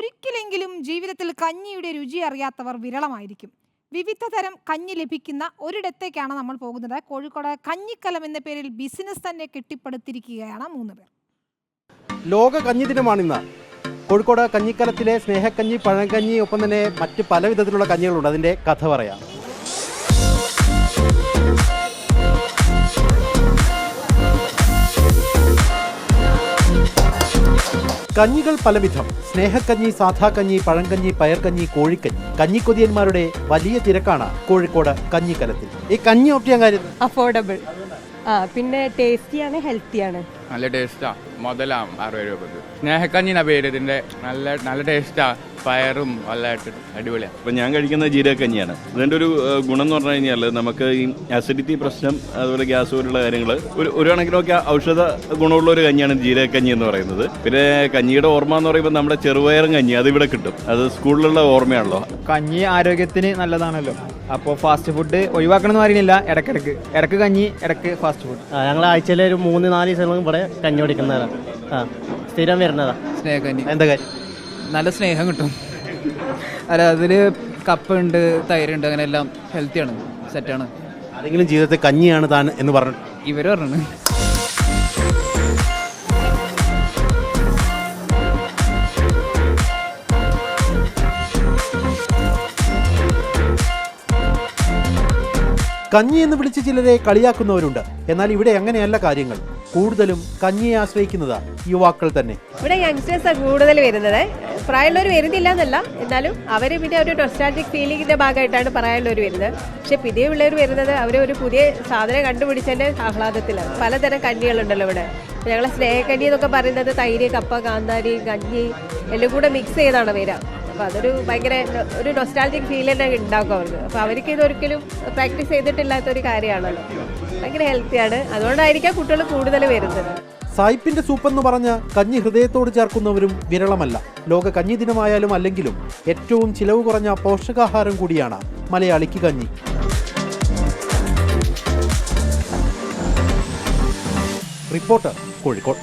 ഒരിക്കലെങ്കിലും ജീവിതത്തിൽ കഞ്ഞിയുടെ രുചി അറിയാത്തവർ വിരളമായിരിക്കും. വിവിധ തരം കഞ്ഞി ലഭിക്കുന്ന ഒരിടത്തേക്കാണ് നമ്മൾ പോകുന്നത്. കോഴിക്കോട് കഞ്ഞിക്കലം എന്ന പേരിൽ ബിസിനസ് തന്നെ കെട്ടിപ്പടുത്തിരിക്കുകയാണ് 3 പേർ. ലോക കഞ്ഞി ദിനമാണിന്ന്. കോഴിക്കോട് കഞ്ഞിക്കലത്തിലെ സ്നേഹക്കഞ്ഞി, പഴങ്കഞ്ഞി, ഒപ്പം തന്നെ മറ്റ് പല വിധത്തിലുള്ള കഞ്ഞികളുണ്ട്. അതിൻ്റെ കഥ പറയാം. കഞ്ഞികൾ പലവിധം. സ്നേഹക്കഞ്ഞി, സാധാക്കഞ്ഞി, പഴങ്കഞ്ഞി, പയർക്കഞ്ഞി, കോഴിക്കഞ്ഞി. കഞ്ഞിക്കൊതിയന്മാരുടെ വലിയ തിരക്കാണ് കോഴിക്കോട് കഞ്ഞിക്കലത്തിൽ. ഈ കഞ്ഞി ഓപ്റ്റിയാൻ കാര്യം അഫോർഡബിൾ, പിന്നെ ടേസ്റ്റിയാണ്, ഹെൽത്തിയാണ്. നല്ല ടേസ്റ്റാ. മുതലാം 60 രൂപക്ക്. സ്നേഹക്കഞ്ഞിനാ പേര്. ഇതിന്റെ നല്ല ടേസ്റ്റാ. പയറും നല്ലതായിട്ട് അടിപൊളിയാണ്. ഇപ്പം ഞാൻ കഴിക്കുന്നത് ജീരകക്കഞ്ഞിയാണ്. ഇതിൻ്റെ ഒരു ഗുണം എന്ന് പറഞ്ഞു കഴിഞ്ഞാൽ നമുക്ക് ഈ അസിഡിറ്റി പ്രശ്നം, അതുപോലെ ഗ്യാസ് പോലുള്ള കാര്യങ്ങൾ ഒരു കണക്കിനൊക്കെ ഔഷധ ഗുണമുള്ള ഒരു കഞ്ഞിയാണ് ജീരകക്കഞ്ഞി എന്ന് പറയുന്നത്. പിന്നെ കഞ്ഞിയുടെ ഓർമ്മ എന്ന് പറയുമ്പോൾ നമ്മുടെ ചെറുപയറും കഞ്ഞി അതിവിടെ കിട്ടും. അത് സ്കൂളിലുള്ള ഓർമ്മയാണല്ലോ. കഞ്ഞി ആരോഗ്യത്തിന് നല്ലതാണല്ലോ. അപ്പോൾ ഫാസ്റ്റ് ഫുഡ് ഒഴിവാക്കണം എന്ന് പറയുന്നില്ല. ഇടയ്ക്ക് കഞ്ഞി, ഇടയ്ക്ക് ഫാസ്റ്റ് ഫുഡ്. ഞങ്ങൾ ആഴ്ചയിൽ ഒരു 3-4 ദിവസം ഇവിടെ കഞ്ഞി കുടിക്കുന്നതാണ്. സ്ഥിരം വരുന്നതാ സ്നേഹക്കഞ്ഞി. എന്താ കാര്യം? നല്ല സ്നേഹം കിട്ടും. അല്ല, അതിൽ കപ്പുണ്ട്, തൈരുണ്ട്, അങ്ങനെ എല്ലാം ഹെൽത്തിയാണ്, സെറ്റാണ്. ആരെങ്കിലും ജീവിതത്തിൽ കഞ്ഞിയാണ് താൻ എന്ന് പറഞ്ഞു ഇവർ പറഞ്ഞു. കഞ്ഞി എന്ന് വിളിച്ച് ചിലരെ കളിയാക്കുന്നവരുണ്ട്. എന്നാൽ ഇവിടെ അങ്ങനെയല്ല കാര്യങ്ങൾ. കൂടുതലും കഞ്ഞിയെ ആശ്രയിക്കുന്നത് യുവാക്കൾ തന്നെ. ഇവിടെ യങ്സ്റ്റേഴ്സാണ് കൂടുതൽ വരുന്നത്. പ്രായമുള്ളവർ വരുന്നില്ല എന്നല്ല, എന്നാലും അവർ പിന്നെ ഒരു നൊസ്റ്റാൾജിക് ഫീലിംഗിന്റെ ഭാഗമായിട്ടാണ് പ്രായമുള്ളവർ വരുന്നത്. പക്ഷെ പുതിയ പിള്ളേർ വരുന്നത് അവർ ഒരു പുതിയ സാധനം കണ്ടുപിടിച്ചതിന്റെ ആഹ്ലാദത്തിലാണ്. പലതരം കഞ്ഞികളുണ്ടല്ലോ ഇവിടെ. ഞങ്ങളെ സ്നേഹക്കഞ്ഞി എന്നൊക്കെ പറയുന്നത് തൈര്, കപ്പ, കാന്താരി, കഞ്ഞി എല്ലാം കൂടെ മിക്സ് ചെയ്താണ് വരിക. അപ്പോൾ അതൊരു ഭയങ്കര ഒരു നൊസ്റ്റാൾജിക് ഫീൽ തന്നെ ഉണ്ടാക്കും അവർക്ക്. അപ്പോൾ അവർക്ക് ഇതൊരിക്കലും പ്രാക്ടീസ് ചെയ്തിട്ടില്ലാത്തൊരു കാര്യമാണല്ലോ. ഭയങ്കര ഹെൽത്തിയാണ്. അതുകൊണ്ടായിരിക്കാം കുട്ടികൾ കൂടുതൽ വരുന്നത്. സായിപ്പിന്റെ സൂപ്പെന്ന് പറഞ്ഞ് കഞ്ഞി ഹൃദയത്തോട് ചേർക്കുന്നവരും വിരളമല്ല. ലോക കഞ്ഞി ദിനമായാലും അല്ലെങ്കിലും ഏറ്റവും ചിലവ് കുറഞ്ഞ പോഷകാഹാരം കൂടിയാണ് മലയാളിക്ക് കഞ്ഞി. റിപ്പോർട്ടർ, കോഴിക്കോട്.